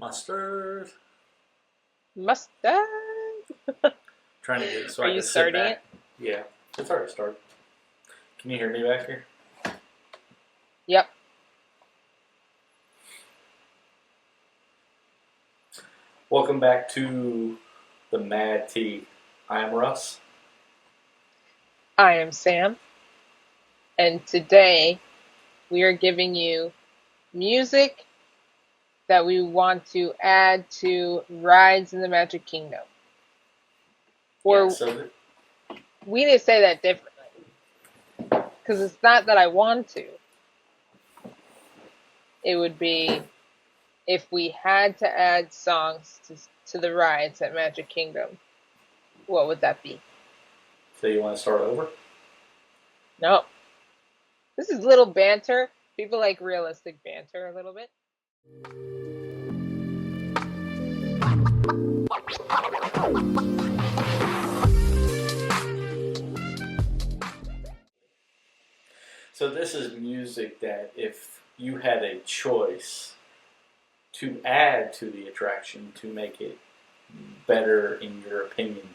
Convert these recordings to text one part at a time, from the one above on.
Mustard. Mustard. Trying to get so Are I you can sit starting back. it? Yeah, it's already started. Can you hear me back here? Yep. Welcome back to the Mad Tea. I am Russ. I am Sam. And today we are giving you music that we want to add to Rides in the Magic Kingdom. Or we need to say that differently. Because it's not that I want to. It would be if we had to add songs to the rides at Magic Kingdom, what would that be? So you want to start over? No. This is little banter. People like realistic banter a little bit. So this is music that if you had a choice to add to the attraction to make it better in your opinion,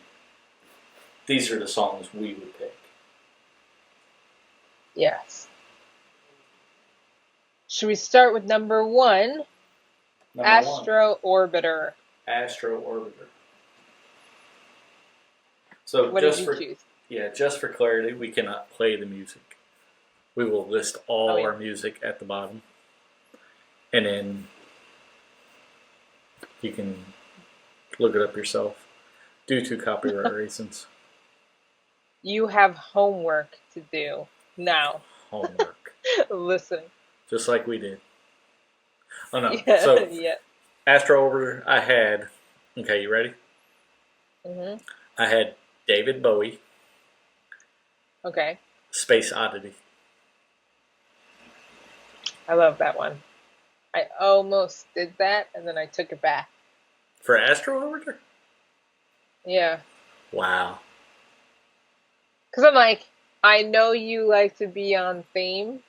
these are the songs we would pick. Yes. Should we start with number one? Astro Orbiter. Astro Orbiter. So what did you choose? Yeah, just for clarity, we cannot play the music. We will list all our music at the bottom. And then you can look it up yourself due to copyright reasons. You have homework to do now. Homework. Listen. Just like we did. Oh no. Yeah, so yeah. Astro Orbiter, I had. Okay, you ready? Mhm. I had David Bowie. Okay. Space Oddity. I love that one. I almost did that, and then I took it back. For Astro Orbiter? Yeah. Wow. Because I'm like, I know you like to be on theme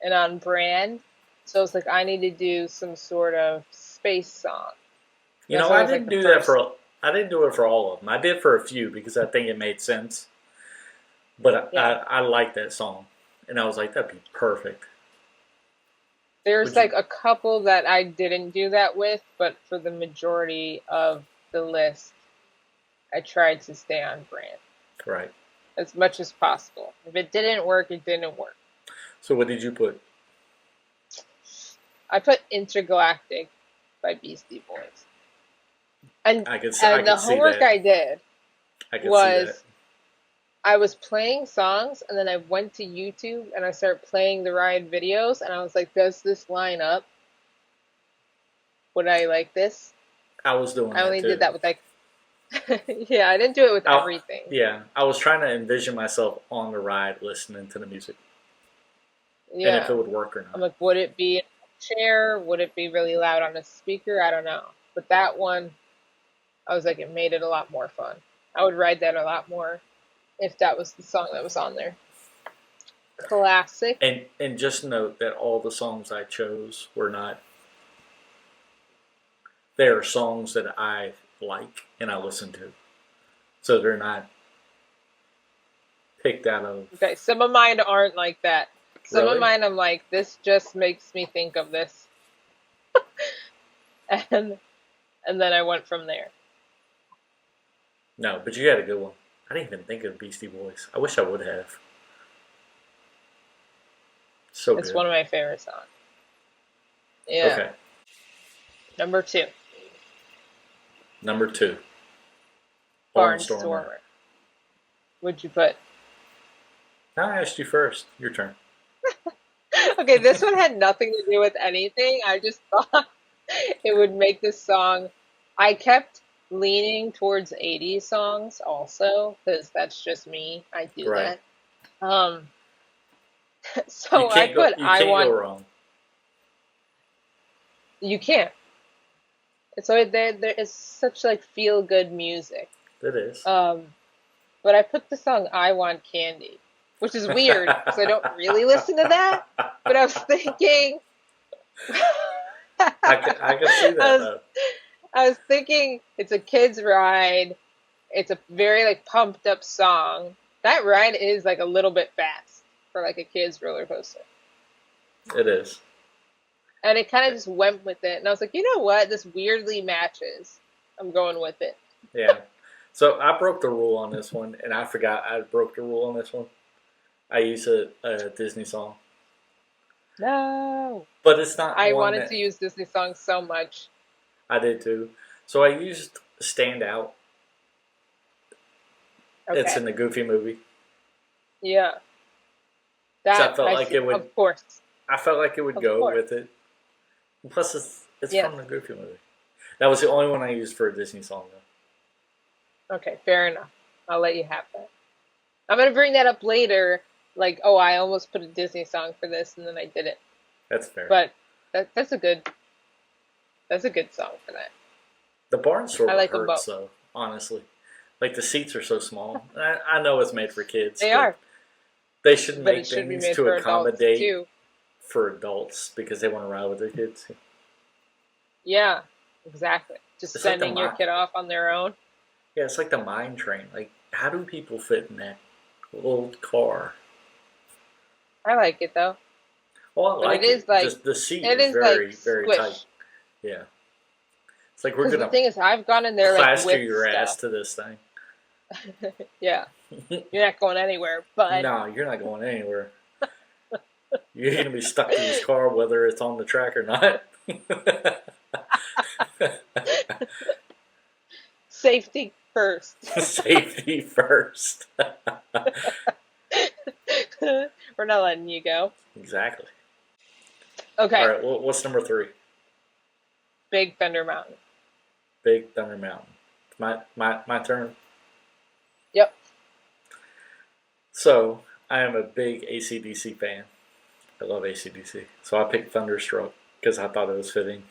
and on brand, so it's like I need to do some sort of space song. You know, I didn't do that for. I didn't do it for all of them. I did for a few because I think it made sense. But yeah. I like that song, and I was like, that'd be perfect. There's like a couple that I didn't do that with, but for the majority of the list, I tried to stay on brand. Right. As much as possible. If it didn't work, it didn't work. So what did you put? I put Intergalactic by Beastie Boys. And the homework I did was I was playing songs, and then I went to YouTube and I started playing the ride videos, and I was like, does this line up? Would I like this? I was doing that I only too. did that with like yeah, I didn't do it with everything. Yeah, I was trying to envision myself on the ride listening to the music. Yeah. And if it would work or not. I'm like, would it be in a chair? Would it be really loud on a speaker? I don't know. But that one, I was like, it made it a lot more fun. I would ride that a lot more if that was the song that was on there. Classic. And just note that all the songs I chose were not. They are songs that I like and I listen to. So they're not picked out of. Okay, some of mine aren't like that. Some of mine I'm like, this just makes me think of this. and then I went from there. No, but you had a good one. I didn't even think of Beastie Boys. I wish I would have. So it's one of my favorite songs. Yeah. Okay. Number two. Barnstormer. What'd you put? I asked you first. Your turn. Okay, this one had nothing to do with anything. I just thought it would make this song. I kept leaning towards 80s songs also, because that's just me. I do that. So I put I Want. Go wrong. You can't. So there is such like feel good music. It is. But I put the song I Want Candy, which is weird because I don't really listen to that. But I was thinking, I can see that I was though. I was thinking it's a kids ride. It's a very like pumped up song. That ride is like a little bit fast for like a kids roller coaster. It is. And it kind of just went with it. And I was like, you know what? This weirdly matches. I'm going with it. Yeah. So I broke the rule on this one, and I forgot I broke the rule on this one. I used a Disney song, No. but it's not I one wanted that to use Disney songs so much. I did too. So I used "Stand Out." It's Okay. in the Goofy movie. Yeah. So I That felt I like see. it would. Of course. I felt like it would Of go course. with it. Plus, it's Yes. from the Goofy movie. That was the only one I used for a Disney song, though. Okay, fair enough. I'll let you have that. I'm gonna bring that up later. Like, oh, I almost put a Disney song for this and then I didn't. That's fair. But that's a good song for that. The I Barnstormer like them hurts, both. though. Honestly, like the seats are so small. I know it's made for kids, They but are, they should but make it should be things made to for adults accommodate too. for adults because they want to ride with their kids. Yeah, exactly. Just It's like the sending your kid off on their own. yeah, it's like the mine train. Like, how do people fit in that little car? I like it though. Well, I But like it is it. like Just the seat it is is like very, very tight. squish. Yeah, it's like we're Because the gonna thing is, I've gone in there like plaster with your ass stuff. to this thing. Yeah, you're not going anywhere. But No, you're not going anywhere. You're gonna be stuck to this car whether it's on the track or not. safety first. Safety first. We're not letting you go. Exactly. Okay, All right. Well, what's number 3? Big Thunder Mountain. Big Thunder Mountain. My turn. Yep. So I am a big AC/DC fan. I love AC/DC. So I picked Thunderstruck because I thought it was fitting.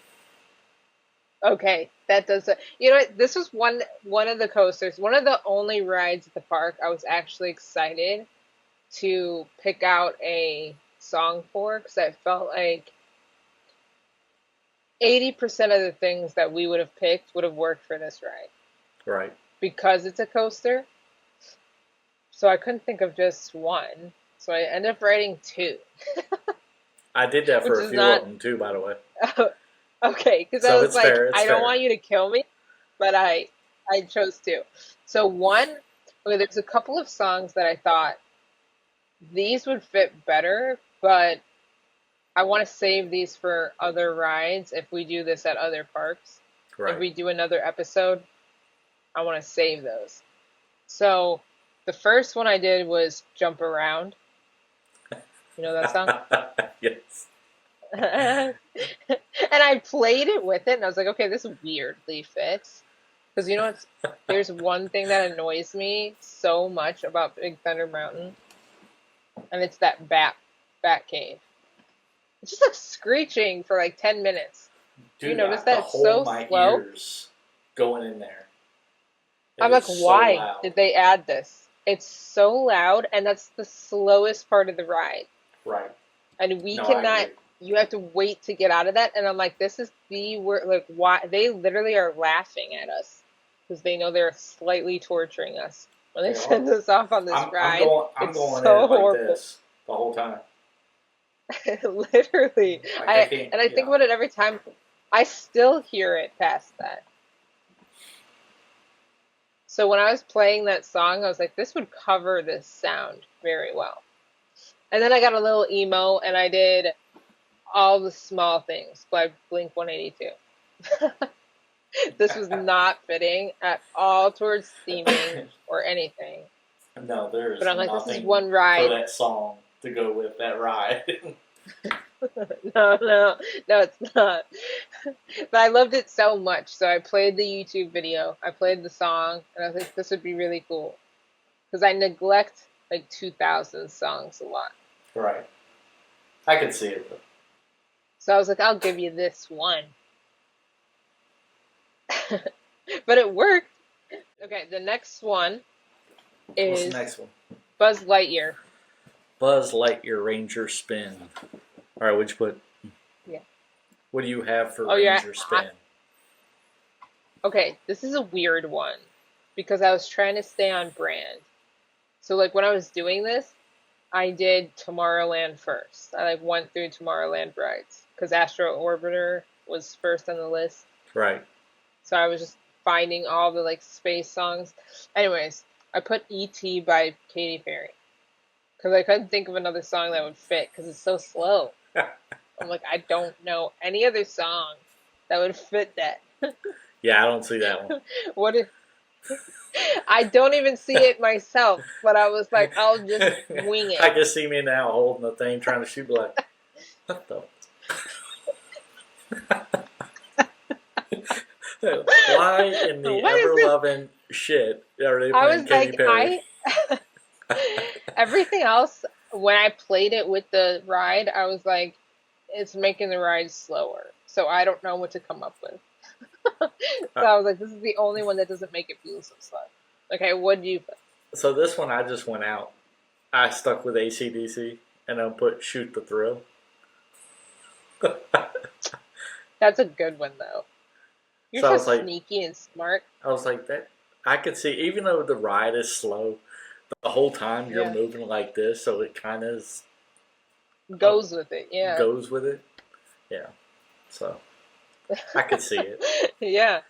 Okay, that does it. You know what? This was one of the coasters, one of the only rides at the park I was actually excited to pick out a song for because I felt like 80% of the things that we would have picked would have worked for this ride Right. because it's a coaster. So I couldn't think of just one. So I ended up writing two, I did that which for a is few not of them too, by the way. okay because I So was it's like, fair. It's I don't fair. want you to kill me, but I chose two. So one, okay, there's a couple of songs that I thought these would fit better, but I want to save these for other rides if we do this at other parks. If Right. we do another episode, I want to save those. So the first one I did was Jump Around. You know that song? Yes. And I played it with it, and I was like, okay, this weirdly fits. Because you know what's, there's one thing that annoys me so much about Big Thunder Mountain, and it's that bat cave. It's just like screeching for like 10 minutes. Do you Dude, I notice have that to it's hold so my slow? ears going in there. I'm It like, is so why loud. did they add this? It's so loud, and that's the slowest part of the ride. Right. And we No, I cannot, agree. you have to wait to get out of that. And I'm like, this is the word, like, why? They literally are laughing at us because they know they're slightly torturing us when they They send are. us off on this I'm ride. I'm It's going so in like horrible. this the whole time. Literally. Like I can't. And I think Yeah. about it every time. I still hear it past that. So when I was playing that song, I was like, this would cover this sound very well. And then I got a little emo and I did All the Small Things by Blink 182. This was not fitting at all towards theming or anything. No, there is But I'm like, this is nothing one for ride. that song to go with that ride. No, it's not. But I loved it so much. So I played the YouTube video, I played the song, and I was like, this would be really cool. Because I neglect like 2000 songs a lot. Right. I could see it though. So I was like, I'll give you this one. But it worked. Okay, the next one What's is the next one? Buzz Lightyear. Buzz Lightyear Ranger Spin. All right, what'd you put? Yeah. What do you have for Oh yeah. Ranger Spin? Okay, this is a weird one because I was trying to stay on brand. So like when I was doing this, I did Tomorrowland first. I like went through Tomorrowland rides because Astro Orbiter was first on the list. Right. So I was just finding all the like space songs. Anyways, I put E.T. by Katy Perry because I couldn't think of another song that would fit because it's so slow. I'm like, I don't know any other song that would fit that. Yeah, I don't see that one. What if I don't even see it myself, but I was like, I'll just wing I it. can see me now holding the thing, trying to shoot like, what the? Why in the What is ever this? loving shit are they I playing was Katy like, Perry? everything else, when I played it with the ride, I was like, it's making the ride slower. So I don't know what to come up with. So I was like, this is the only one that doesn't make it feel so slow. Okay, what do you put? So this one I just went out. I stuck with ACDC and I put Shoot the Thrill. That's a good one, though. You're So I so was like, sneaky and smart. that. I could see, even though the ride is slow, the whole time you're Yeah. moving like this, so it kind of Goes with it, yeah. goes with it. Yeah. So I could see it. Yeah,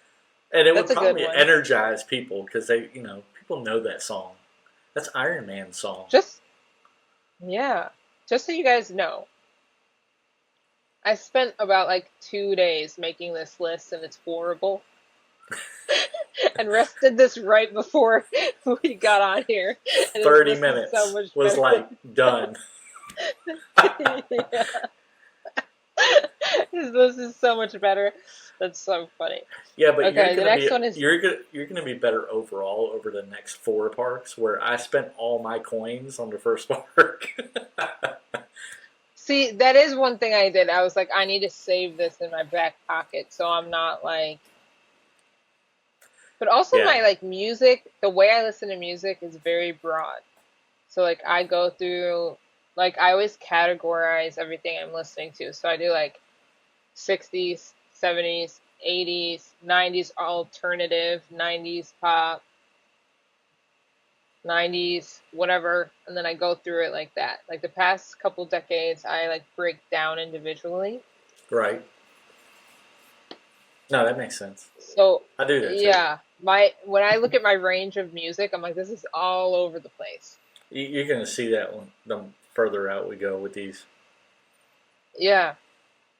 And it would that's a good probably one. energize people because people know that song. That's Iron Man's song. Yeah, just so you guys know, I spent about like 2 days making this list and it's horrible. And Russ did this right before we got on here. And his 30 list is so minutes much was better. like done. Yeah. His list is so much better. That's so funny. Yeah, but Okay, the next one is you're gonna be better overall over the next 4 parks where I spent all my coins on the first park. see, that is one thing I did. I was like, I need to save this in my back pocket so I'm not like but also Yeah. my like music, the way I listen to music is very broad. So like I go through like I always categorize everything I'm listening to. So I do like 60s, 70s, 80s, 90s alternative, 90s pop, 90s whatever, and then I go through it like that. Like the past couple decades I like break down individually. Right. No, that makes sense. So I do that too. yeah, my when I look at my range of music, I'm like this is all over the place. You're gonna see that one the further out we go with these. Yeah.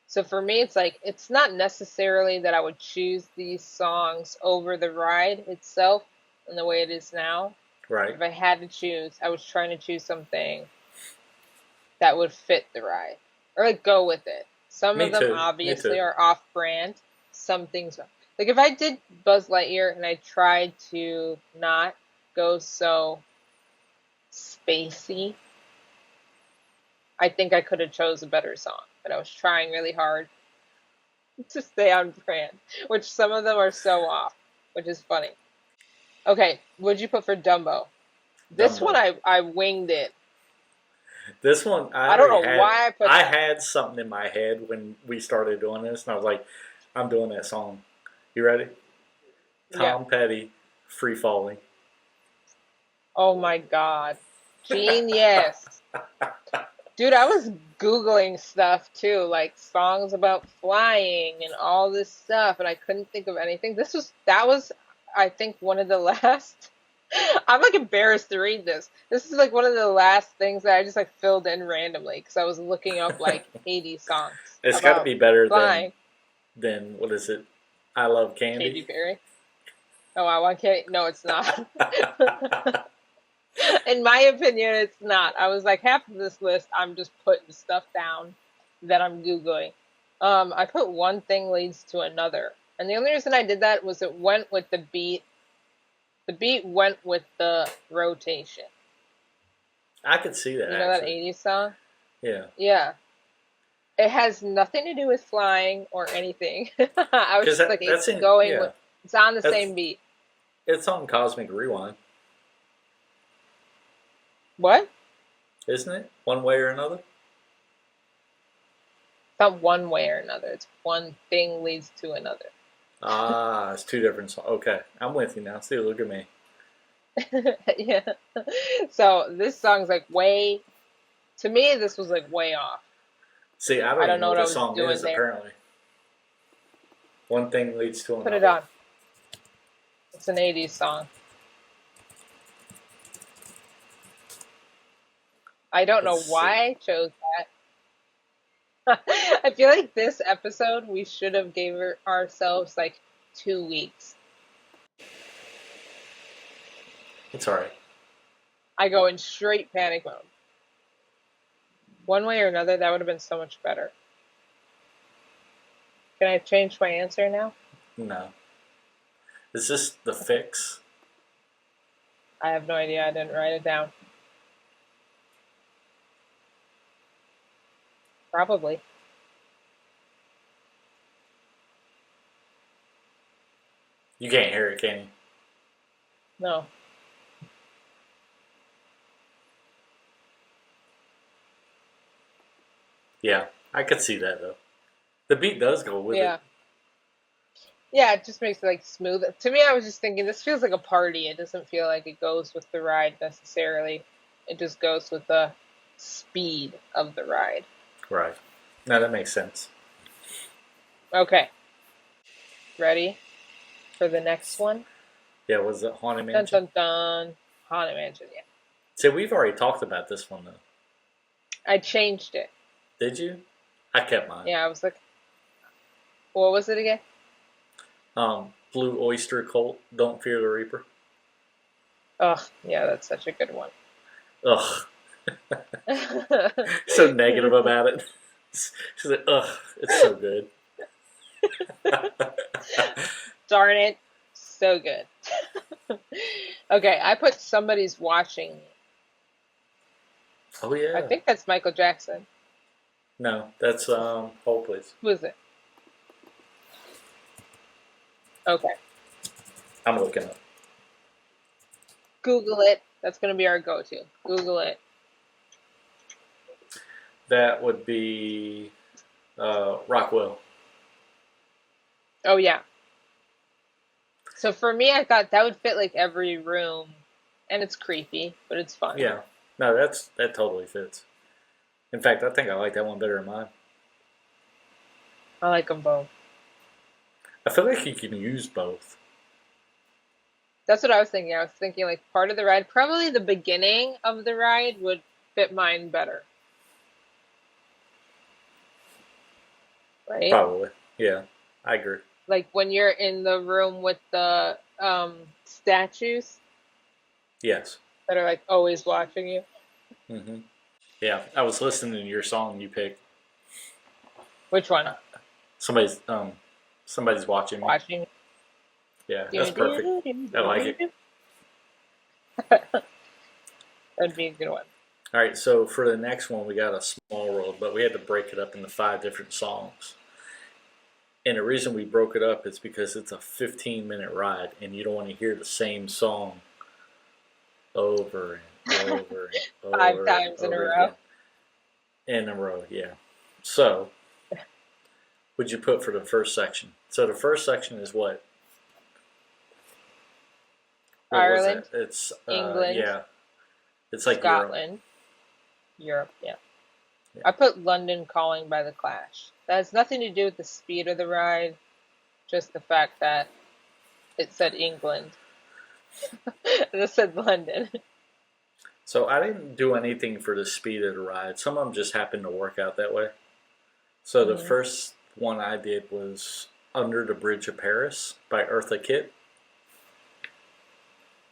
So for me, it's like, it's not necessarily that I would choose these songs over the ride itself and the way it is now. Right. If I had to choose, I was trying to choose something that would fit the ride or like go with it. Some Me of them too. Me obviously too. are off brand. Some things are. Like if I did Buzz Lightyear and I tried to not go so spacey, I think I could have chose a better song, but I was trying really hard to stay on brand, which some of them are so off, which is funny. Okay, what'd you put for Dumbo? This one Dumbo. I winged it. This one I don't know why I put I that. had something in my head when we started doing this, and I was like, I'm doing that song. You ready? Yeah. Tom Petty, Free Falling. Oh my God. Genius. Dude, I was Googling stuff too, like songs about flying and all this stuff, and I couldn't think of anything. That was, I think, one of the last. I'm like embarrassed to read this. This is like one of the last things that I just like filled in randomly because I was looking up like 80 songs It's got to about be better flying. than what is it? I Love Katy Candy. Perry. Oh, I want Katy. No, it's not. In my opinion, it's not. I was like, half of this list, I'm just putting stuff down that I'm Googling. I put one thing leads to another. And the only reason I did that was it went with the beat. The beat went with the rotation. I could see that. You know that actually. 80s song? Yeah. Yeah. It has nothing to do with flying or anything. I was just like, it's going with, it's on the same beat. It's on Cosmic Rewind. What? Isn't it? One way or another? not one way or another. It's one thing leads to another. Ah, it's two different songs. Okay, I'm with you now. See, look at me. Yeah. So this song's like way, to me, this was like way off. See, I I don't don't even know know what what I the was song doing is, there. apparently. One thing leads to Put it another. on. It's an 80s song. I don't know Let's why see. I chose that. I feel like this episode we should have gave ourselves like 2 weeks. It's alright. I go in straight panic mode. One way or another, that would have been so much better. Can I change my answer now? No. Is this the fix? I have no idea. I didn't write it down. Probably. You can't hear it, can you? No. Yeah, I could see that though. The beat does go with Yeah. it. Yeah, it just makes it like smooth. To me, I was just thinking this feels like a party. It doesn't feel like it goes with the ride necessarily. It just goes with the speed of the ride. Right. No, that makes sense. Okay. Ready for the next one? Yeah, was it Haunted Dun Mansion? dun dun. Haunted Mansion, yeah. See, we've already talked about this one though. I changed it. Did you? I kept mine. Yeah, I was like, what was it again? Blue Oyster Cult, Don't Fear the Reaper. Oh, yeah, that's such a good one. Ugh. So negative about it. She's like, ugh, it's so good. Darn it. So good. Okay, I put Somebody's Watching Me. Oh yeah. I think that's Michael Jackson. No, that's hold please. Who is it? Okay. I'm looking up. Google it. That's going to be our go-to. Google it. That would be Rockwell. Oh, yeah. So for me, I thought that would fit like every room. And it's creepy, but it's fun. Yeah. No, that totally fits. In fact, I think I like that one better than mine. I like them both. I feel like you can use both. That's what I was thinking. I was thinking like part of the ride, probably the beginning of the ride would fit mine better. Right? Probably. Yeah, I agree. Like when you're in the room with the statues Yes. that are like always watching you. hmm Yeah, I was listening to your song you picked. Which one? Somebody's watching me. Watching. Yeah, that's perfect. I like it. That'd be a good one. All right, so for the next one, we got a small world, but we had to break it up into 5 different songs. And the reason we broke it up is because it's a 15-minute ride, and you don't want to hear the same song over and over and over 5 times and in a over row. again. In a row, yeah. So, what'd you put for the first section? So the first section is what? What was Ireland, that? It's England, yeah. It's like Europe. Scotland, Europe, yeah. Yeah. I put London Calling by The Clash. That has nothing to do with the speed of the ride, just the fact that it said England. And it said London. So I didn't do anything for the speed of the ride. Some of them just happened to work out that way. So the first one I did was Under the Bridge of Paris by Eartha Kitt.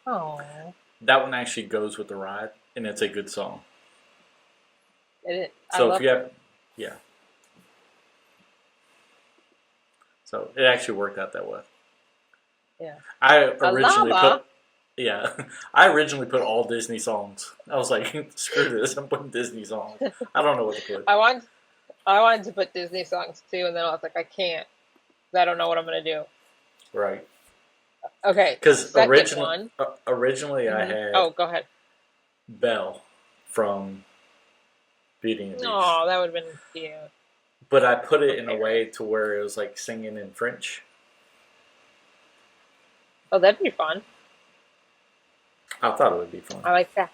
Oh, That one actually goes with the ride, and it's a good song. I So love if you have, yeah. So it actually worked out that way. Yeah. I originally llama. put, yeah, I originally put all Disney songs. I was like, screw this, I'm putting Disney songs. I don't know what to put. I wanted to put Disney songs too, and then I was like, I can't. 'Cause I don't know what I'm gonna do. Right. Okay. Because Second one. originally I had Oh, go ahead. Belle from Beauty and the Beast. Oh, that would have been cute. but I put it in a Okay, way right. to where it was like singing in French. Oh, that'd be fun. I thought it would be fun. I like that.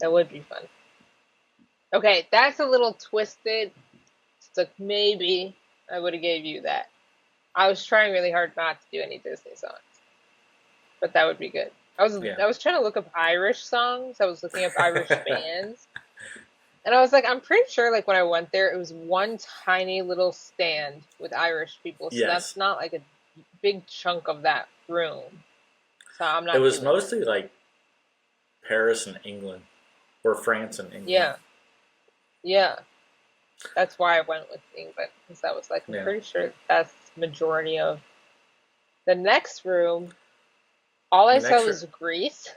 That would be fun. Okay, that's a little twisted. So maybe I would have gave you that. I was trying really hard not to do any Disney songs, but that would be good. Yeah. I was trying to look up Irish songs. I was looking up Irish bands, and I was like, I'm pretty sure like when I went there, it was one tiny little stand with Irish people, so Yes. that's not like a big chunk of that room. So I'm It not was doing that. mostly like Paris and England, or France and England. Yeah, yeah. That's why I went with England because I was like, I'm Yeah. pretty sure that's majority of the next room. All I The saw next, was Greece.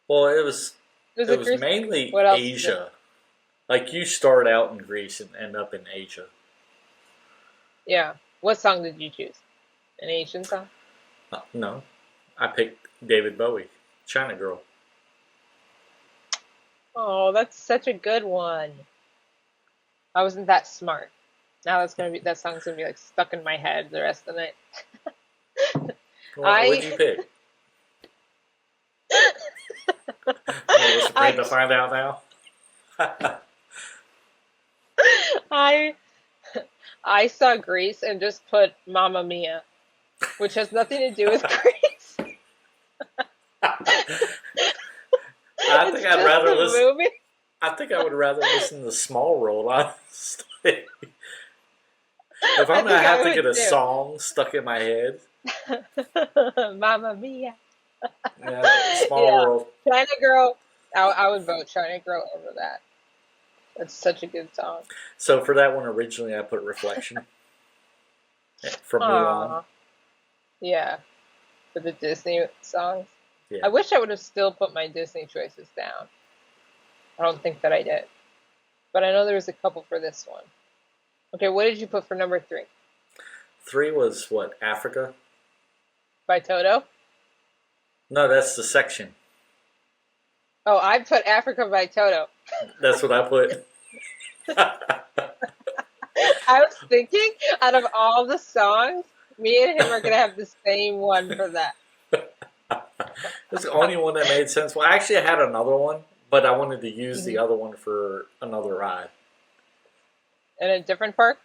well, Was it it was Greece? mainly What else is it? Asia. Like you start out in Greece and end up in Asia. Yeah. What song did you choose? An Asian song? No, I picked David Bowie, China Girl. Oh, that's such a good one. I wasn't that smart. Now that song's gonna be like stuck in my head the rest of the night. Well, what'd I you pick? I'm almost afraid I to find out now. I I saw Greece and just put Mamma Mia, which has nothing to do with Greece. I think It's I'd just rather the listen. movie. I think I would rather listen to Small World, honestly. If I I'm gonna think have I to would get a too. song stuck in my head, Mamma Mia. yeah, Small Yeah. World. China Girl. I would vote China Girl over that. That's such a good song. So for that one, originally I put Reflection from Mulan. Aw. Yeah. For the Disney songs. I Yeah. wish I would have still put my Disney choices down. I don't think that I did. But I know there was a couple for this one. Okay, what did you put for number three? 3 was what, Africa? By Toto? No, that's the section. Oh, I put Africa by Toto. That's what I put. I was thinking, out of all the songs, me and him are gonna have the same one for that. That's the only one that made sense. Well, actually, I had another one, but I wanted to use the Hmm. other one for another ride. In a different park?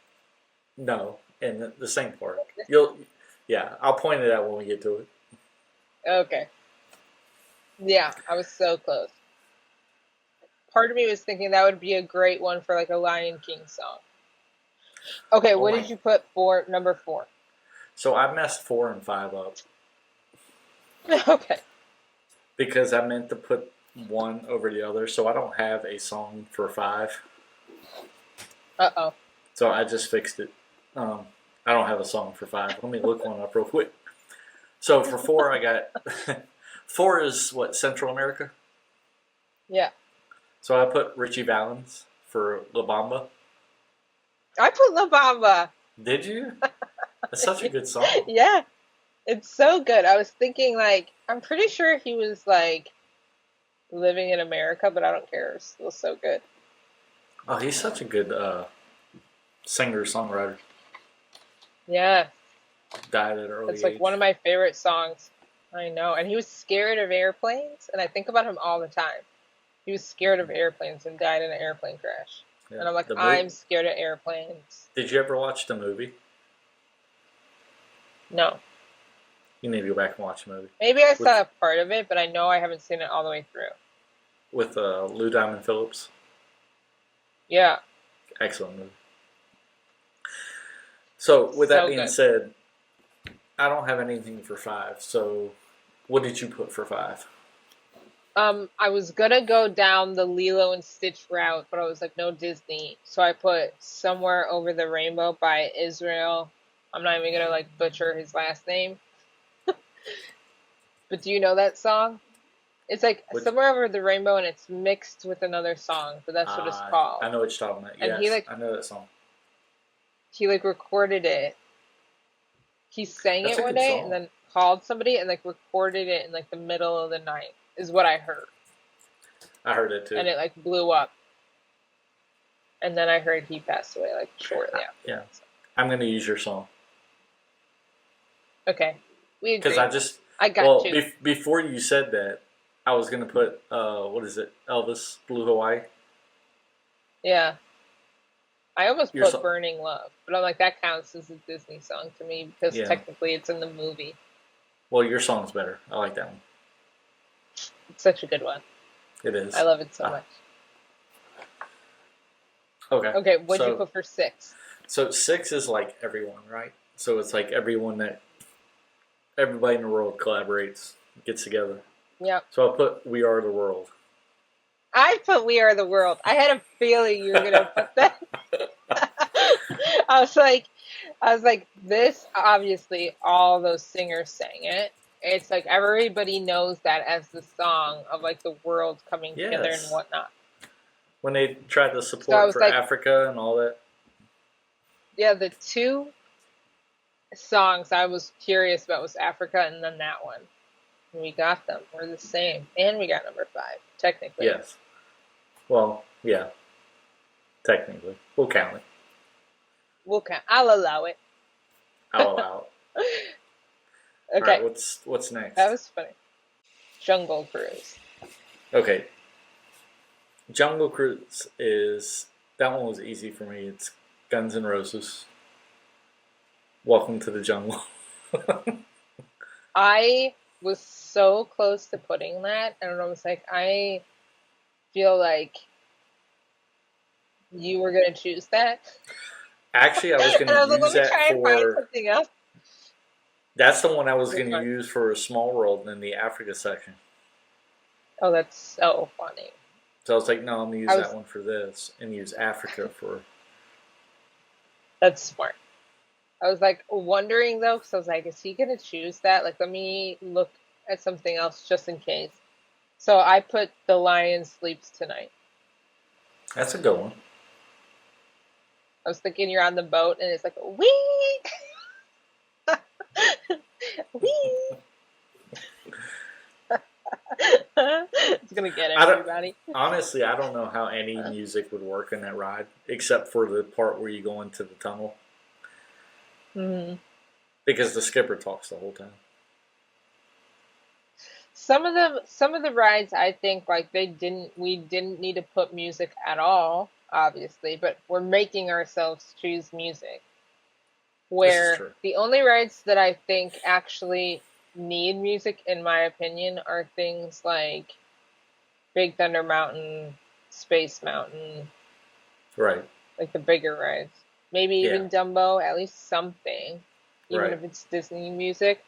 No, in the same park. You'll, yeah, I'll point it out when we get to it. Okay. Yeah, I was so close. Part of me was thinking that would be a great one for like a Lion King song. Okay, Oh what my! did you put for number four? So I messed 4 and 5 up Okay. because I meant to put one over the other, so I don't have a song for 5. Uh-oh. So I just fixed it. I don't have a song for 5. Let me look one up real quick. So for 4, I got 4 is what, Central America. Yeah. So I put Richie Valens for La Bamba. I put La Bamba. Did you? That's such a good song. Yeah, it's so good. I was thinking like I'm pretty sure he was like living in America, but I don't care. It's still so good. Oh, he's such a good singer songwriter. Yeah, Died at an early it's like one age. of my favorite songs. I know. And he was scared of airplanes, and I think about him all the time. He was scared of airplanes and died in an airplane crash. Yeah. And I'm like, The I'm movie. scared of airplanes. Did you ever watch the movie? No. You need to go back and watch the movie Maybe I with saw a part of it, but I know I haven't seen it all the way through. Lou Diamond Phillips. Yeah, Excellent movie. So with that so being good. said, I don't have anything for 5. So what did you put for 5? I was gonna go down the Lilo and Stitch route, but I was like, no Disney. So I put Somewhere Over the Rainbow by Israel. I'm not even gonna like butcher his last name. But do you know that song? It's like Which Somewhere Over the Rainbow and it's mixed with another song, but that's what it's I called. know what you're talking about. And he Yes, like I know that song. he like recorded it. He sang That's it a one good day and song. then called somebody and like recorded it in like the middle of the night, is what I heard. I heard it too. And it like blew up. And then I heard he passed away like shortly after. Yeah. that, so. I'm gonna use your song Okay, we agree. because I got two. before you said that, I was gonna put what is it? Elvis Blue Hawaii. Yeah. I almost Your put song. Burning Love, but I'm like, that counts as a Disney song to me because Yeah. technically it's in the movie. Well, your song's better. I like that one. It's such a good one. It is. I love it so much. Okay. Okay, what'd you put for 6? So 6 is like everyone, right? So it's like everybody in the world collaborates, gets together. Yep. So I'll put We Are the World. I put We Are the World. I had a feeling you were gonna put that. I was like, this obviously all those singers sang it. It's like everybody knows that as the song of like the world coming together and whatnot. When they tried to support for Africa and all that. Yeah, the 2 songs I was curious about was Africa and then that one. And we got them. We're the same. And we got number 5, technically. Yes. Well, yeah. Technically. We'll count it. We'll count. I'll allow it. I'll allow it. Okay. All right, what's next? That was funny. Jungle Cruise. Okay. Jungle Cruise that one was easy for me. It's Guns N' Roses. Welcome to the Jungle. I was so close to putting that, and I was like, I feel like you were going to choose that. Actually, I was going to use that try and find something else. That's the one I was going to use for a Small World in the Africa section. Oh, that's so funny. So I was like, no, I'm going to use that one for this and use Africa for... That's smart. I was like wondering though, because I was like, is he going to choose that? Like, let me look at something else just in case. So I put The Lion Sleeps Tonight. That's a good one. I was thinking you're on the boat and it's like, wee! Wee! It's going to get everybody. Honestly, I don't know how any music would work in that ride, except for the part where you go into the tunnel. Mm-hmm. Because the skipper talks the whole time. Some of the rides, I think, like we didn't need to put music at all, obviously, but we're making ourselves choose music. Where the only rides that I think actually need music, in my opinion, are things like Big Thunder Mountain, Space Mountain. Right. Like the bigger rides. Maybe even Dumbo, at least something. Even if it's Disney music.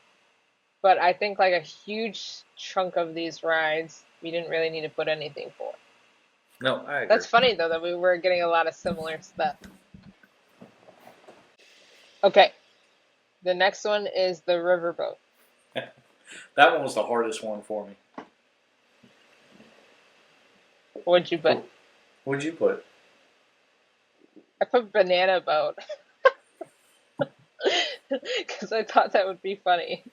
But I think like a huge chunk of these rides, we didn't really need to put anything for. No, I agree. That's funny though, that we were getting a lot of similar stuff. Okay. The next one is the Riverboat. That one was the hardest one for me. What'd you put? What'd you put? I put Banana Boat. Because I thought that would be funny.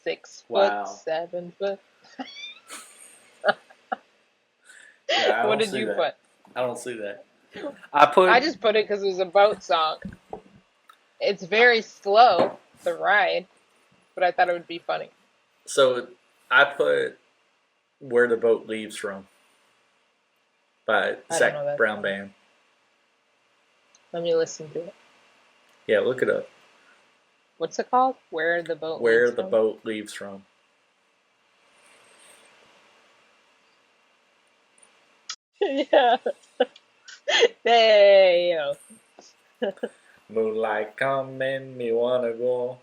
6 foot, 7 foot. What did you put? I don't see that. I just put it because it was a boat song. It's very slow, the ride, but I thought it would be funny. So I put Where the Boat Leaves From by Zac Brown Band. Let me listen to it. Yeah, look it up. What's it called? Where the Boat Leaves From. Yeah. Hey. Moonlight come and me wanna go.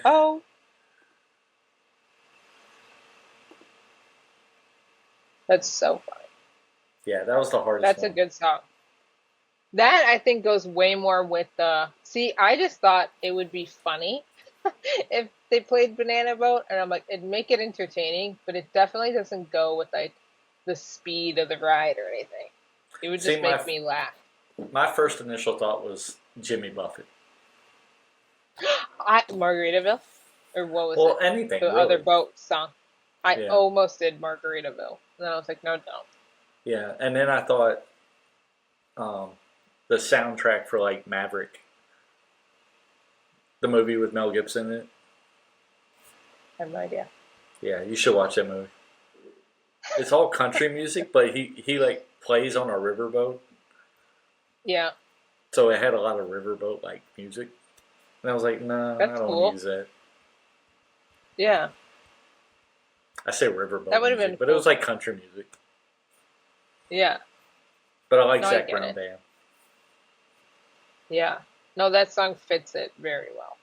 Oh. That's so funny. Yeah, that was the hardest That's one. a good song. That, I think, goes way more with the... See, I just thought it would be funny if they played Banana Boat, and I'm like, it'd make it entertaining, but it definitely doesn't go with, like, the speed of the ride or anything. It would just make me laugh. My first initial thought was Jimmy Buffett. Margaritaville? Or what was it? Well, anything, The really. other boat song. I Yeah, almost did Margaritaville. And then I was like, no, don't. yeah. And then I thought um, the soundtrack for like Maverick, the movie with Mel Gibson in it. I have no idea. Yeah, you should watch that movie. It's all country music, but he like plays on a riverboat, Yeah, so it had a lot of riverboat like music. And I was like, no, I that's don't want to cool. use that. Yeah, I say that riverboat would have been music, but it cool. was like country music. Yeah, But I like no, I Zach get Brown it. Band. Yeah. No, that song fits it very well.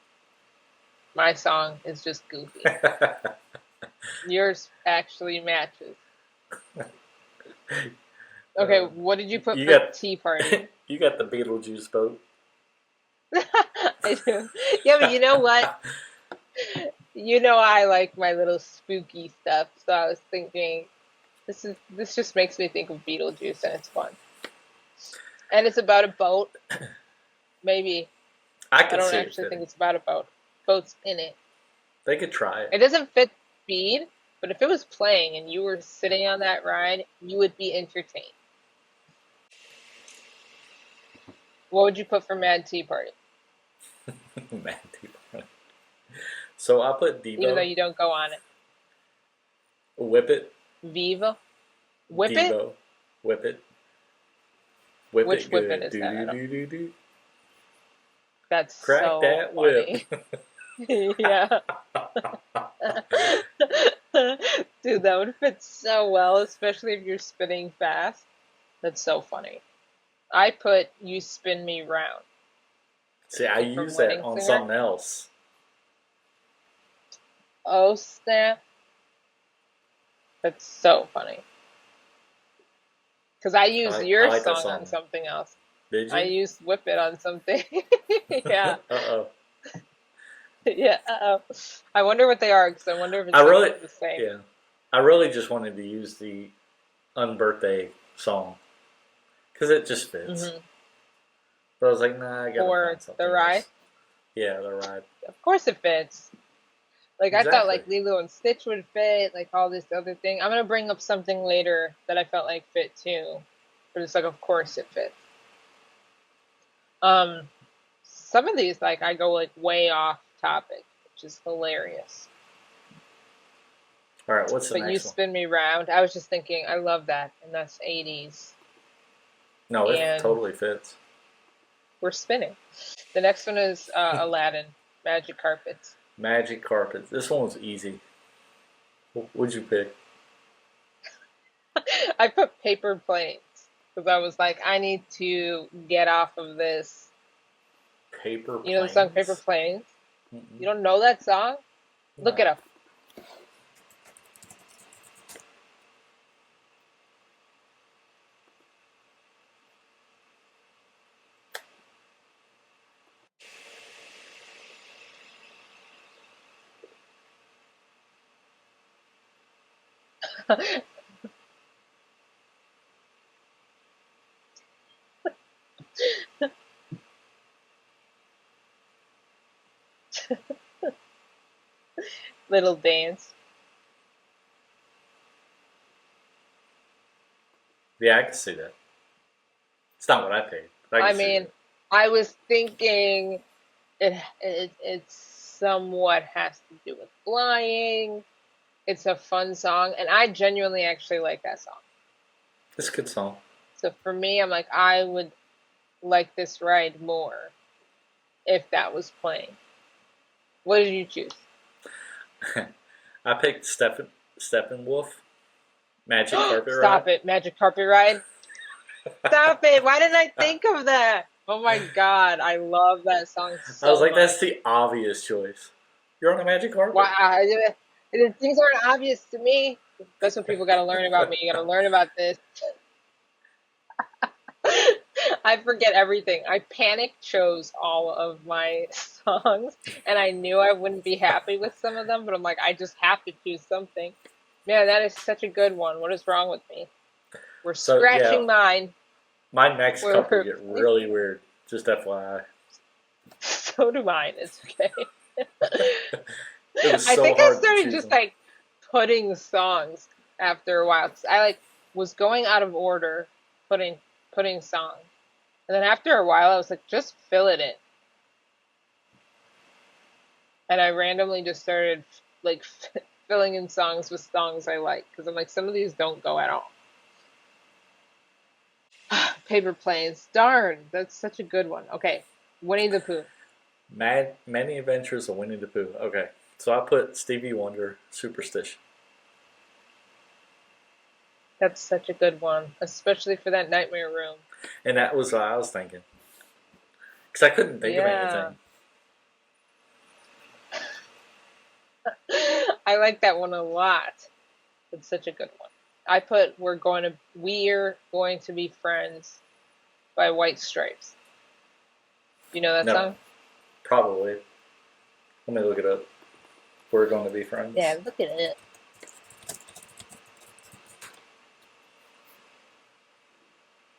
My song is just goofy. Yours actually matches. Okay, what did you put you for got Tea Party? you got the Beetlejuice boat. I do. Yeah, but you know what? You know I like my little spooky stuff, so I was thinking this just makes me think of Beetlejuice and it's fun. And it's about a boat. Maybe. I I could don't see it actually think fitting. it's about a boat. Boat's in it. They could try It it. doesn't fit speed, but if it was playing and you were sitting on that ride, you would be entertained. What would you put for Mad Tea Party? Man, people. So I put Even though Devo, you don't go on it. Whip It, Viva? Whip it? Devo, Whip It, Whip Which It whip it good. is Do that? do do do do. That's Crack so that funny. whip. Yeah. Dude, that would fit so well, especially if you're spinning fast. That's so funny. I put You Spin Me Round See, I from use that Wedding on Singer. something else. Oh, snap. That's so funny. Because I used I your like that song on song. something else. Did I you? used Whip It on something. Yeah. Uh-oh. Yeah. Uh-oh. I wonder what they are, because I wonder if it's I like really, the same. yeah. I really just wanted to use the unbirthday song because it just fits. Hmm. But I was like, nah, I gotta For find something the ride. else. Yeah, the ride. Of course it fits. Like I thought Exactly. like Lilo and Stitch would fit, like all this other thing. I'm gonna bring up something later that I felt like fit too. But it's like of course it fits. Um some of these like I go like way off topic, which is hilarious. All right, what's the But You next one? Spin Me Round, I was just thinking I love that and that's 80s. No, it And totally fits. we're spinning. The next one is Aladdin, Magic Carpets. Magic Carpet. This one was easy. What'd you pick? I put Paper Planes because I was like, I need to get off of this. Paper You know the song Paper Planes? Planes? Mm-mm. You don't know that song? Look it No. up. Little Dance. Yeah, I can see that. It's not what I paid. But I I can see mean, that. I was thinking it somewhat has to do with flying. It's a fun song, and I genuinely actually like that song. It's a good song. So for me, I'm like, I would like this ride more if that was playing. What did you choose? I picked Steppenwolf. Magic Carpet Stop Ride. it, Magic Carpet Ride. Stop it. Why didn't I think of that? Oh my god, I love that song so I was like, much. that's the obvious choice. You're on a magic carpet. Wow, things aren't obvious to me. That's what people got to learn about me. You got to learn about this. I forget everything. I panic chose all of my songs, and I knew I wouldn't be happy with some of them, but I'm like, I just have to choose something. Man, that is such a good one. What is wrong with me? We're So, scratching yeah. mine. My next We're- couple get really weird. Just FYI. So do mine. It's okay. It was I so think I hard to started choose just them. like putting songs after a while. 'Cause I like was going out of order, putting putting songs, and then after a while, I was like, just fill it in, and I randomly just started like filling in songs with songs I like because I'm like, some of these don't go at all. Paper planes, darn, that's such a good one. Okay, Winnie the Pooh. Many Adventures of Winnie the Pooh. Okay, so I put Stevie Wonder, Superstition. That's such a good one, especially for that nightmare room. And that was what I was thinking. Because I couldn't think of Yeah. anything. I like that one a lot. It's such a good one. I put We're Going to Be Friends by White Stripes. You know that No, song? probably. Let me look it up. We're going to be friends. Yeah, look at it.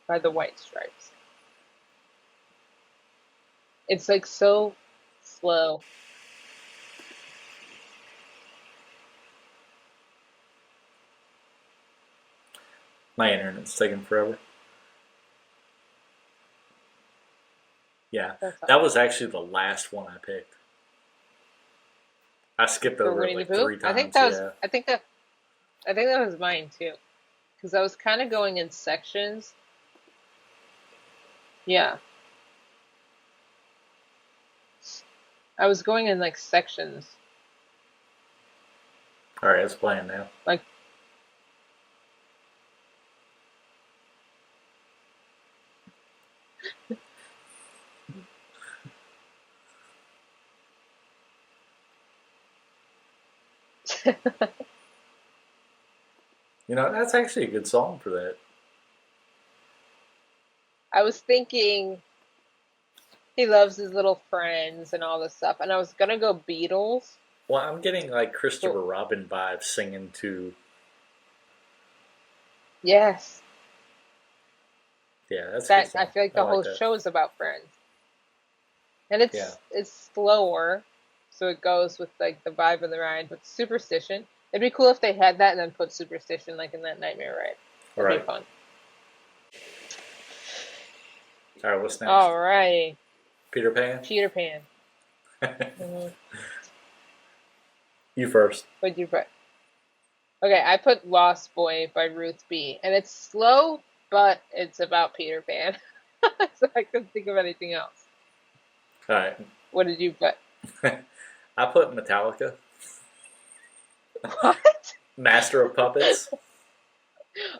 By the White Stripes. It's like so slow. My internet's taking forever. Yeah, That's that was actually the last one I picked. I skipped for over it Winnie the like Pooh. 3 times. Yeah. I think that was mine too. Because I was kind of going in sections. Yeah. I was going in like sections. All right, it's playing now. Like You know, that's actually a good song for that. I was thinking he loves his little friends and all this stuff, and I was gonna go Beatles, Well, I'm getting like but Christopher Robin vibes singing to. yes, Yeah, that's a good that I song. feel like I the like whole that. show is about friends, and Yeah. it's slower, so it goes with like the vibe of the ride. But Superstition, it'd be cool if they had that and then put Superstition like in that nightmare ride. All That'd be right. fun. All right, what's next? All right, Peter Pan? Peter Pan. Mm-hmm. You first. What'd you put? Okay, I put Lost Boy by Ruth B. And it's slow, but it's about Peter Pan. So I couldn't think of anything else. All right. What did you put? I put Metallica, What? Master of Puppets.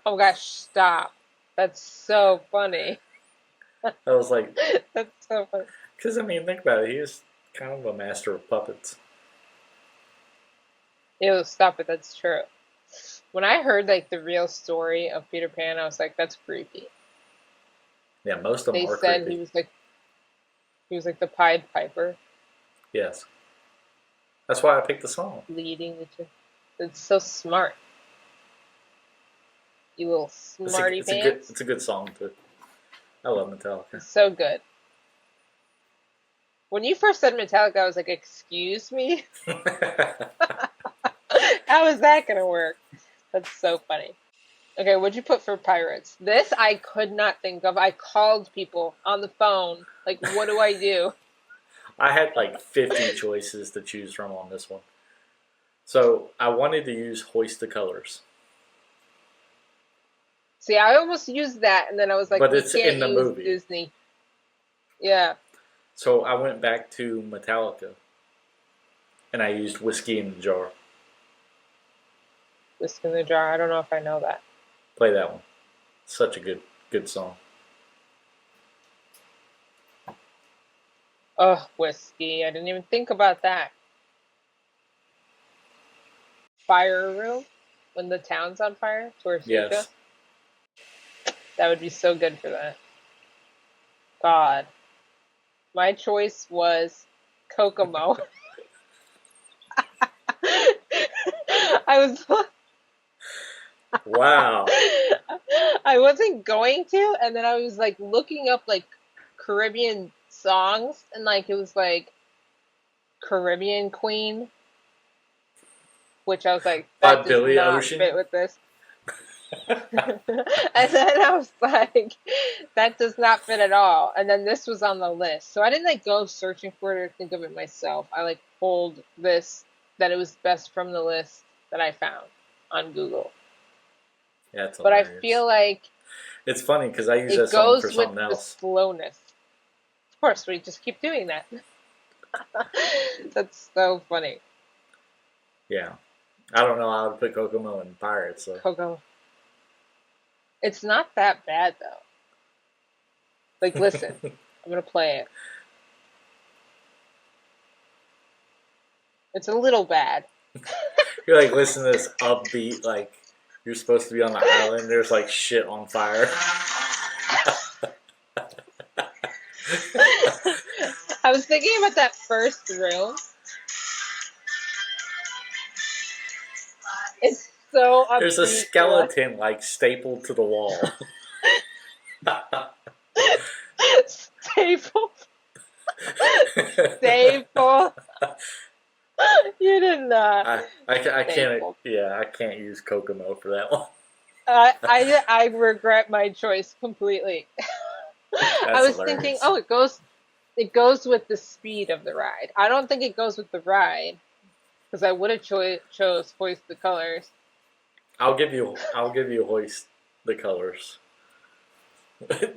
Oh gosh, stop. That's so funny. I was like, That's so funny. because I mean, think about it. He is kind of a master of puppets. Ew, stop it. That's true. When I heard like the real story of Peter Pan, I was like, that's creepy. Yeah, most of them They are said creepy. he was like the Pied Piper Yes. That's why I picked the song. leading the two. It's so smart. You little smarty pants. It's a good song too. I love Metallica. So good. When you first said Metallica, I was like, excuse me? How is that going to work? That's so funny. Okay, what'd you put for pirates? This I could not think of. I called people on the phone. Like, what do I do? I had like 50 choices to choose from on this one. So I wanted to use Hoist the Colors. See, I almost used that, and then I was like, But we it's can't in the use movie. Disney. Yeah. So I went back to Metallica and I used Whiskey in the Jar. Whisk in the Jar. I don't know if I know that. Play that one. Such a good song. Oh, whiskey. I didn't even think about that. Fire room? When the town's on fire? Tortuga? Yes. That would be so good for that. God. My choice was Kokomo. I was Wow. I wasn't going to, and then I was like looking up like Caribbean songs, and like it was like Caribbean Queen. which I was like, By that does Billy not Ocean. fit with this. And then I was like, that does not fit at all. And then this was on the list. So I didn't like go searching for it or think of it myself. I like pulled this that it was best from the list that I found on Google. Yeah, it's But I hilarious. feel like It's funny because I use it that song for goes with something the else. slowness. Of course, we just keep doing that. That's so funny. Yeah. I don't know how to put Kokomo in Pirates, so. Coco. It's not that bad though. Like, listen, I'm gonna play it. It's a little bad. You're like, listen to this upbeat, like, you're supposed to be on the island, there's like shit on fire. I was thinking about that first room. It's so There's a upbeat. skeleton, like, stapled to the wall. Staple. Staple. You did not. I can't, Staple. yeah, I can't use Kokomo for that one. I regret my choice completely. I was thinking, hilarious. oh, it goes with the speed of the ride. I don't think it goes with the ride because I would have chose Hoist the Colors. I'll give you Hoist the Colors.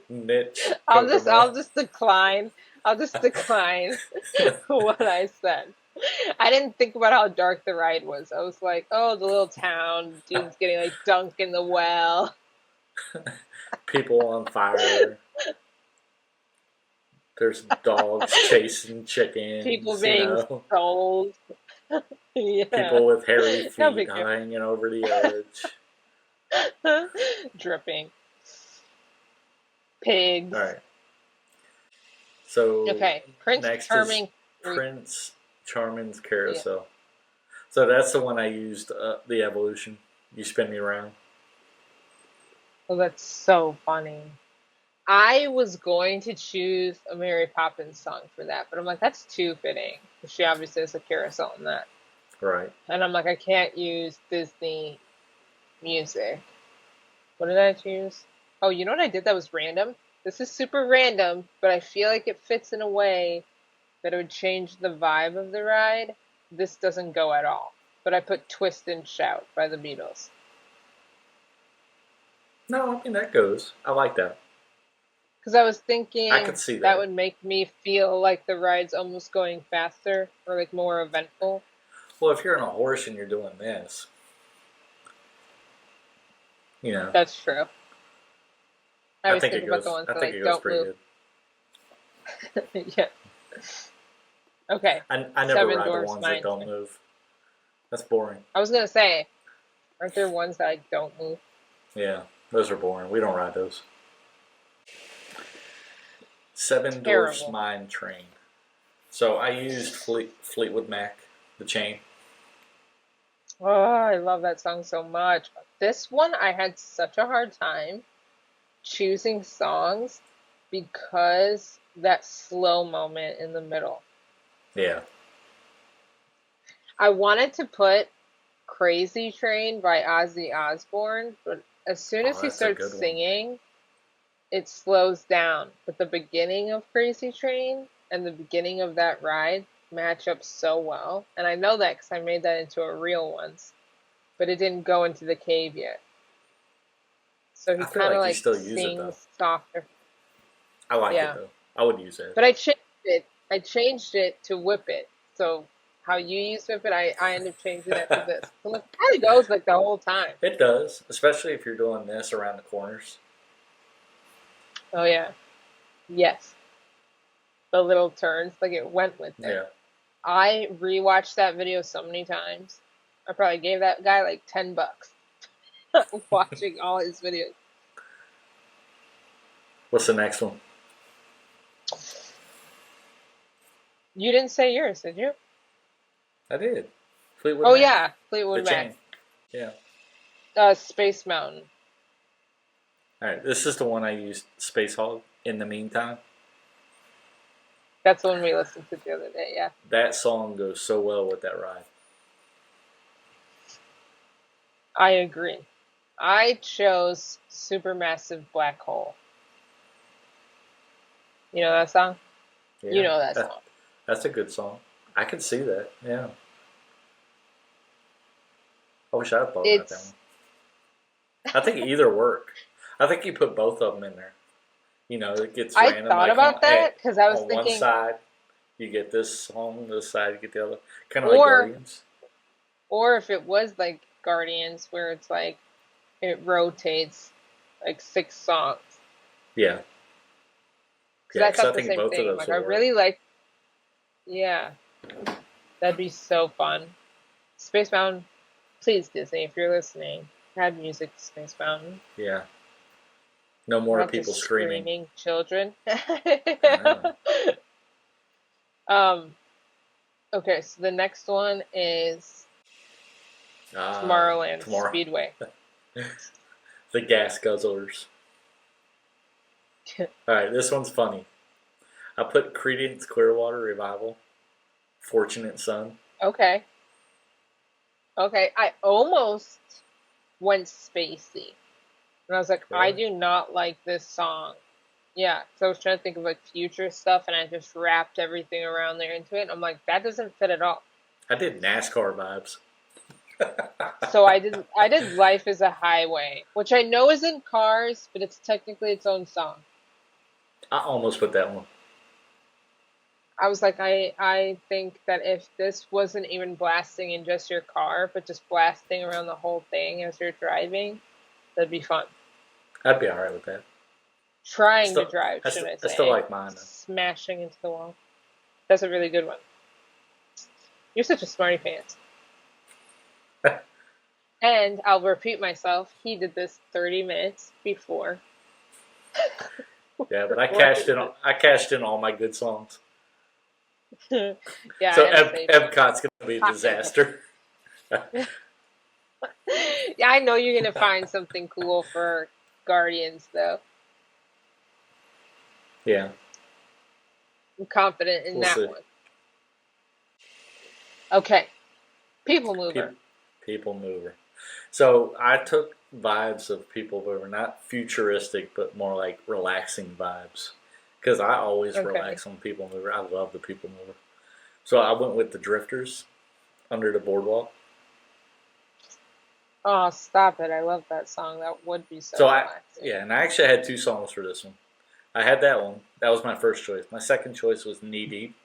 Niche. I'll just decline. I'll just decline what I said. I didn't think about how dark the ride was. I was like, oh, the little town, dude's getting like dunked in the well. People on fire. There's dogs chasing chickens. People being sold. Yeah. People with hairy No big feet deal. hanging over the edge. Dripping. Pigs. All right. So Okay, Prince next Charming. is Prince Charming's Carousel. Yeah. So that's the one I used. The evolution. You spin me around. Oh, that's so funny. I was going to choose a Mary Poppins song for that, but I'm like, that's too fitting. She obviously has a carousel in that. Right. And I'm like, I can't use Disney music. What did I choose? Oh, you know what I did that was random? This is super random, but I feel like it fits in a way that it would change the vibe of the ride. This doesn't go at all. But I put Twist and Shout by the Beatles. No, I mean, that goes. I like that. Because I was thinking I could see that would make me feel like the ride's almost going faster or like more eventful. Well, if you're on a horse and you're doing this, you know. That's true. I always think think it about goes. the ones I that think like it goes don't pretty move. good. Yeah. Okay. I never Seven ride Dwarfs the ones Mine that don't Train. move. That's boring. I was gonna say, aren't there ones that like don't move? Yeah, those are boring. We don't ride those. Seven Terrible. Dwarfs Mine Train. So I used Fleetwood Mac, the chain. Oh, I love that song so much. This one, I had such a hard time choosing songs because that slow moment in the middle. Yeah. I wanted to put Crazy Train by Ozzy Osbourne, but as soon as he that's a starts good one. singing, it slows down. But the beginning of Crazy Train and the beginning of that ride match up so well. And I know that because I made that into a reel once, but it didn't go into the cave yet. So he I feel kind of like you like still use it, though. sings softer. I like Yeah. it though. I would use it. But I changed it. I changed it to Whip It. So how you use Whip It, I ended up changing that to this. So it kind of goes like the whole time. It does, especially if you're doing this around the corners. Oh yeah. Yes. The little turns, like it went with it. Yeah. I rewatched that video so many times. I probably gave that guy like $10 watching all his videos. What's the next one? You didn't say yours, did you? I did. Fleetwood Oh Mac. yeah, Fleetwood The Mac. chain. Yeah. Space Mountain. All right. This is the one I used. Space Hog. In the meantime. That's the one we listened to the other day. Yeah. That song goes so well with that ride. I agree. I chose Supermassive Black Hole. You know that song? You Yeah, know that song. that's a good song. I can see that. Yeah. I wish I had thought about that one. It's I think either work. I think you put both of them in there. It gets I random. thought Like about that because I was on one thinking, side, you get this song. This side, you get the other. Kind of like or Guardians. or if it was like Guardians, where it's like it rotates like 6 songs. Yeah. Because Yeah, I because I thought the think same both of thing. I'm those like, I will work. really like, yeah, that'd be so fun. Space Mountain, please Disney, if you're listening, add music to Space Mountain. Yeah. No more Not people just screaming. screaming children. Ah. um. Okay, so the next one is Tomorrowland Tomorrow. Speedway. The gas guzzlers. All right, this one's funny. I put Creedence Clearwater Revival, Fortunate Son. Okay. Okay. I almost went spacey. And I was like, I Really? do not like this song. Yeah. So I was trying to think of like future stuff and I just wrapped everything around there into it. And I'm like, that doesn't fit at all. I did NASCAR vibes. So I did Life is a Highway, which I know is in Cars, but it's technically its own song. I almost put that one. I was like, I think that if this wasn't even blasting in just your car, but just blasting around the whole thing as you're driving, that'd be fun. I'd be all right with that. Trying to drive, I should I still say? like mine Smashing into the wall. That's a really good one. You're such a smarty pants. though. And I'll repeat myself. He did this 30 minutes before. Yeah, but I cashed in. I cashed in all my good songs. Yeah, So I had to say Epcot's gonna be a pocket. disaster. Yeah, I know you're gonna find something cool for Guardians, though. Yeah, I'm confident in we'll that see. one. Okay, People Mover. People mover. So I took vibes of People Mover, not futuristic, but more like relaxing vibes. Because I always Okay. relax on People Mover. I love the People Mover. So I went with the Drifters, Under the Boardwalk. Oh, stop it! I love that song. That would be so So relaxing. and I actually had two songs for this one. I had that one. That was my first choice. My second choice was Knee Deep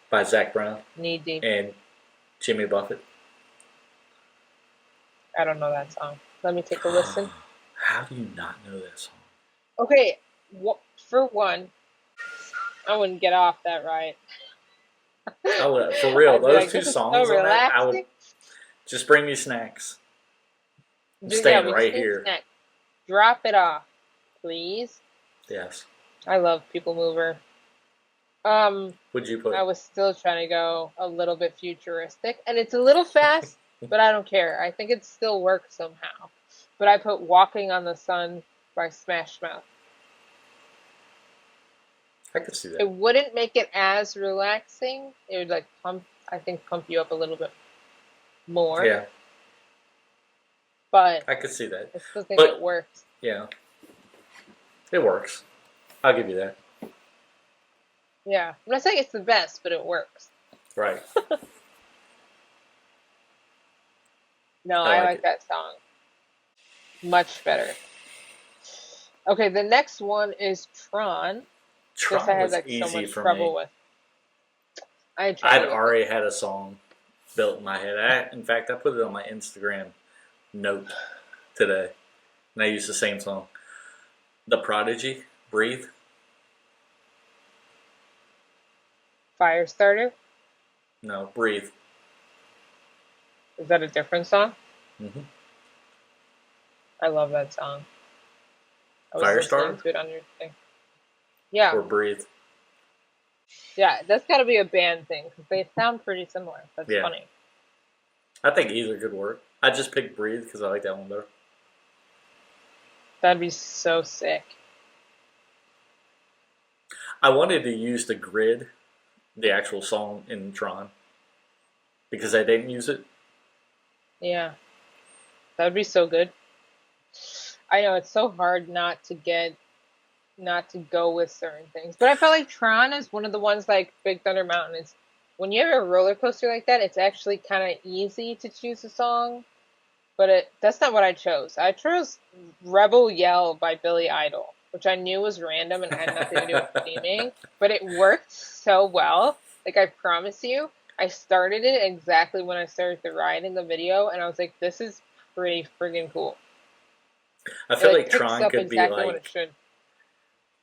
by Zach Brown Knee deep. and Jimmy Buffett. I don't know that song. Let me take a listen. How do you not know that song? Okay, for one, I wouldn't get off that ride. I would, for real, I'd be those like, two this is so songs on that, I would relaxing. just bring me snacks. I'm Yeah, staying we right just need here. snack. Drop it off, please. Yes. I love People Mover. Would you put? I was still trying to go a little bit futuristic, and it's a little fast, but I don't care. I think it still works somehow. But I put Walking on the Sun by Smash Mouth. I could see It that. wouldn't make it as relaxing. It would like pump you up a little bit more. Yeah, But I could see that. I still think But- it works. Yeah, it works. I'll give you that. Yeah. I'm not saying it's the best, but it works. Right. No, I I like like it. that song. Much better. Okay, the next one is Tron. This I Tron had was like so easy much for trouble me. with. I tried I'd with it. already had a song built in my head. In fact, I put it on my Instagram note today, and I used the same song. The Prodigy, Breathe. Firestarter. No, Breathe. Is that a different song? Mm-hmm. I love that song. I was Firestarter? listening to it on your thing. Yeah, Or Breathe. yeah, that's got to be a band thing because they sound pretty similar. That's Yeah. funny. I think either could work. I just picked Breathe because I like that one better. That'd be so sick. I wanted to use the grid, the actual song in Tron, because I didn't use it. Yeah. That'd be so good. I know it's so hard not to go with certain things. But I felt like Tron is one of the ones like Big Thunder Mountain is when you have a roller coaster like that, it's actually kind of easy to choose a song. But that's not what I chose. I chose Rebel Yell by Billy Idol, which I knew was random and had nothing to do with theming, but it worked so well. Like I promise you, I started it exactly when I started the ride in the video, and I was like, this is pretty friggin' cool. I It feel like like picks Tron up could be exactly what it like should.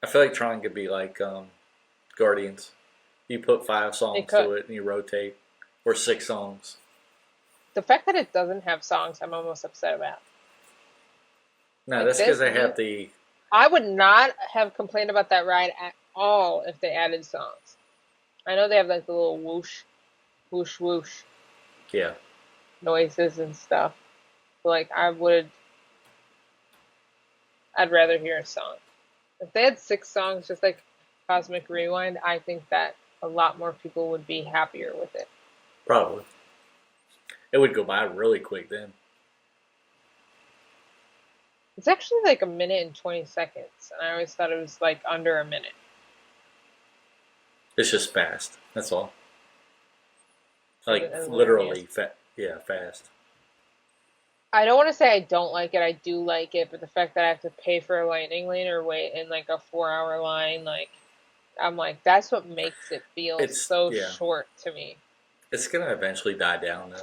I feel like Tron could be like Guardians. You put 5 It songs could. to it and you rotate, or 6 songs. The fact that it doesn't have songs, I'm almost upset about. No, Like that's because this, they have the I would not have complained about that ride at all if they added songs. I know they have like the little whoosh, whoosh, whoosh yeah. noises and stuff. But like I'd rather hear a song. If they had 6 songs, just like Cosmic Rewind, I think that a lot more people would be happier with it. Probably. It would go by really quick then. It's actually like a minute and 20 seconds, and I always thought it was like under a minute. It's just fast. That's all. Like As literally, yeah, fast. I don't want to say I don't like it. I do like it, but the fact that I have to pay for a lightning lane or wait in like a 4-hour line, like I'm like that's what makes it feel It's so yeah. short to me. It's gonna eventually die down though.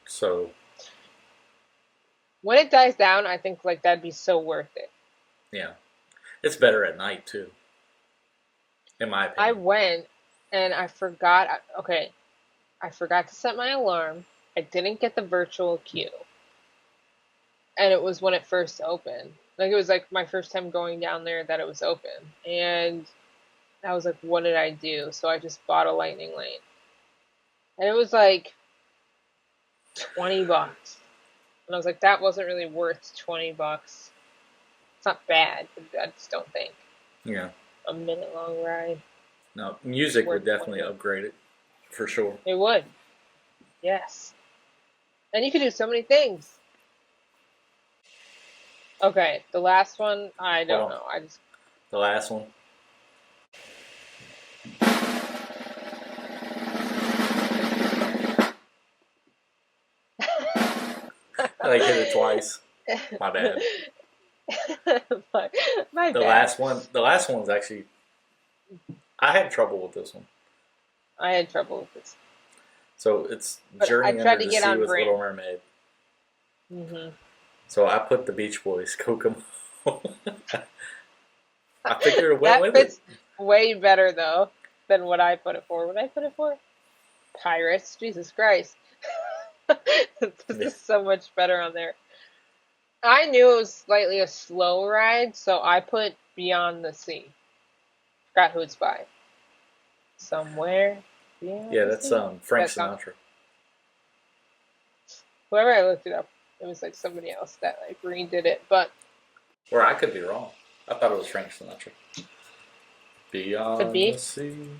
So When it dies down, I think like that'd be so worth it. yeah, it's better at night too, in my I opinion. went and I forgot. Okay, I forgot to set my alarm. I didn't get the virtual queue, and it was when it first opened. Like it was like my first time going down there that it was open, and I was like, what did I do? So I just bought a lightning lane, and it was like $20. And I was like, that wasn't really worth $20. It's not bad, but I just don't think Yeah. a minute long ride No, music worth would definitely 20. upgrade it for sure. It would, yes. And you could do so many things. Okay, the last one, I Hold don't on. know. I just The last one. I like hit it twice. My bad. my The bad. last one. The last one's actually. I had trouble with this one. I had trouble with this, So it's but I Journey tried Under to the get Sea on with brand. Little Mermaid. Hmm. So I put the Beach Boys, Kokomo. I figured it went That with fits it. way better though than what I put it for. What did I put it for? Pirates. Jesus Christ. This Yeah. is so much better on there. I knew it was slightly a slow ride, so I put Beyond the Sea. Forgot who it's by. Somewhere Beyond Yeah, the that's Sea. Frank That song. Sinatra. Whoever I looked it up, it was like somebody else that like redid it. But Or I could be wrong. I thought it was Frank Sinatra. could Beyond be. the sea,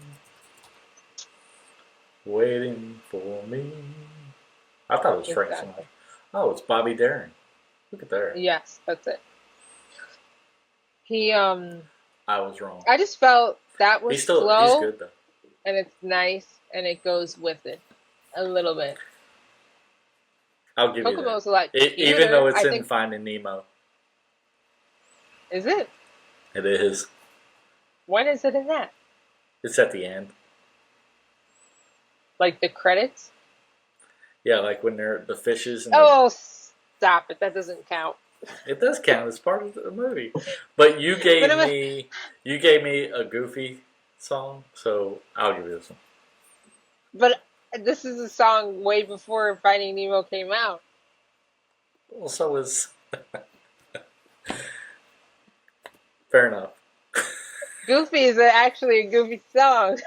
waiting for me. I thought it was Frank Sinatra. Exactly. Oh, it's Bobby Darin. Look at there. Yes, that's it. He I was wrong. I just felt that was He's slow good though. and it's nice and it goes with it a little bit. I'll give you Kokomo's that. a lot Even though cuter. it's I in think Finding Nemo, is it? it is. When is it in that? It's at the end. Like the credits? Yeah, like when they're the fishes and Oh, stop it. That doesn't count. it does count as part of the movie. But you gave But it was, me a Goofy song, so I'll give you this one. but this is a song way before Finding Nemo came out. Well, so is fair enough. Goofy is actually a Goofy song.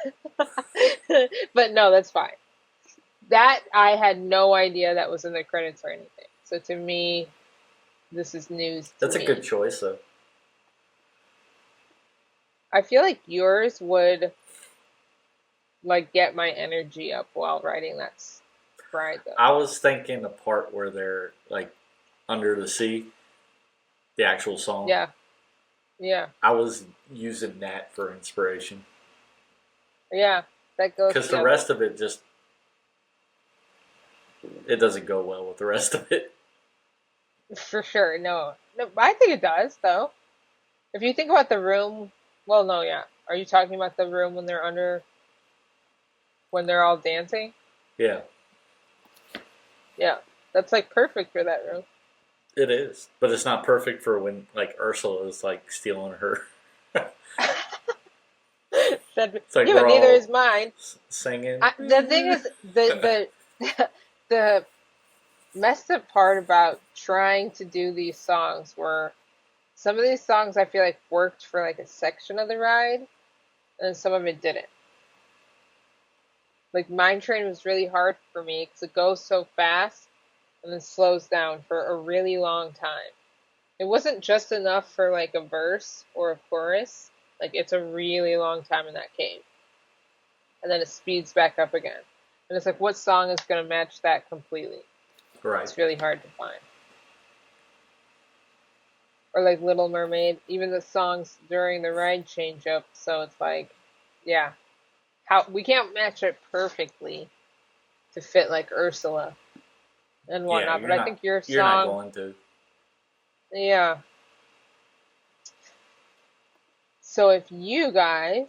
But no, that's fine. That I had no idea that was in the credits or anything. So to me, this is news to That's a me. good choice, though. I feel like yours would like get my energy up while writing that ride though. I was thinking the part where they're like Under the Sea, the actual song. Yeah. Yeah. I was using that for inspiration. Yeah. That goes Because the together. rest of it just, it doesn't go well with the rest of it. For sure. No. No, but I think it does though. If you think about the room, well, no, yeah. Are you talking about the room when they're all dancing? Yeah, Yeah. That's like perfect for that room. it is. But it's not perfect for when, like, Ursula is, like, stealing her. It's like Yeah, but we're neither all is mine. singing. The thing is, the messed up part about trying to do these songs were some of these songs I feel like worked for like a section of the ride, and some of it didn't. Like Mine Train was really hard for me because it goes so fast and then slows down for a really long time. It wasn't just enough for like a verse or a chorus. Like it's a really long time in that cave. And then it speeds back up again. And it's like, what song is going to match that completely? Right. It's really hard to find. Or like Little Mermaid, even the songs during the ride change up. So it's like, yeah, how we can't match it perfectly to fit like Ursula and Yeah, whatnot. But I think your you're not song, going to. yeah. So if you guys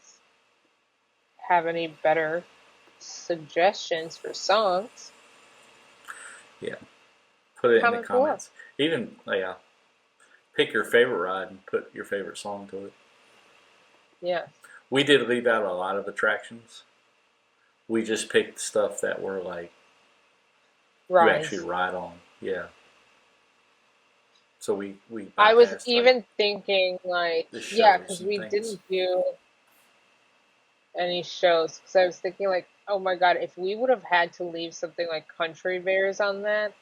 have any better suggestions for songs, Yeah. Put it in the comment below. comments. Even, yeah. Pick your favorite ride and put your favorite song to it. Yeah. We did leave out a lot of attractions. We just picked stuff that were like you Rides. actually ride on. Yeah. So we I was bypassed, even like, thinking like, the yeah, shows because and we things. didn't do any shows. Because I was thinking like, oh my God, if we would have had to leave something like Country Bears on that,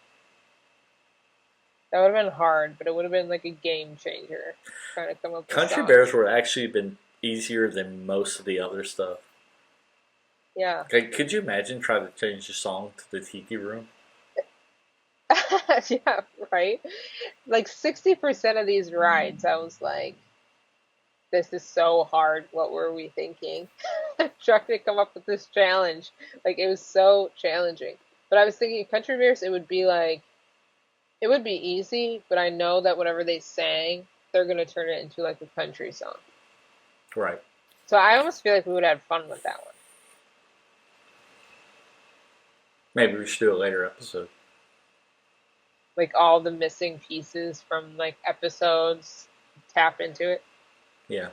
that would have been hard, but it would have been like a game changer trying to come up with Country songs. Bears would actually been easier than most of the other stuff. Yeah. Okay, could you imagine trying to change the song to the Tiki Room? Yeah, right? Like 60% of these rides, I was like, this is so hard. What were we thinking? Trying to come up with this challenge. Like it was so challenging. But I was thinking Country Bears, it would be like, it would be easy, but I know that whatever they sang, they're going to turn it into like a country song. Right. So I almost feel like we would have fun with that one. Maybe we should do a later episode. Like all the missing pieces from like episodes, tap into it. Yeah.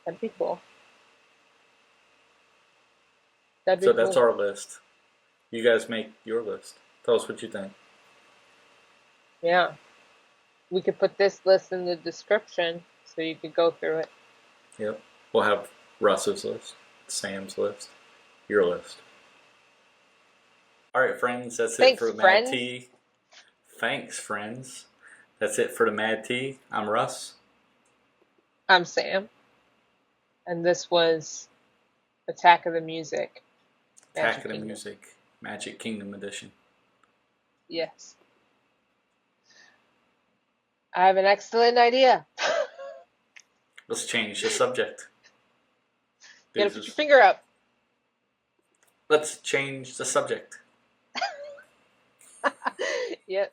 That'd be cool. That'd be So cool. that's our list. You guys make your list. Tell us what you think. Yeah. We could put this list in the description so you could go through it. Yep. We'll have Russ's list, Sam's list, your list. All right, friends. That's Thanks, it for the friends. Mad Tea. Thanks, friends. That's it for the Mad Tea. I'm Russ. I'm Sam. And this was Attack of the Music. Attack Magic of the Kingdom. Music, Magic Kingdom Edition. Yes. I have an excellent idea. Let's change the subject. You gotta put your finger up. Let's change the subject. Yep.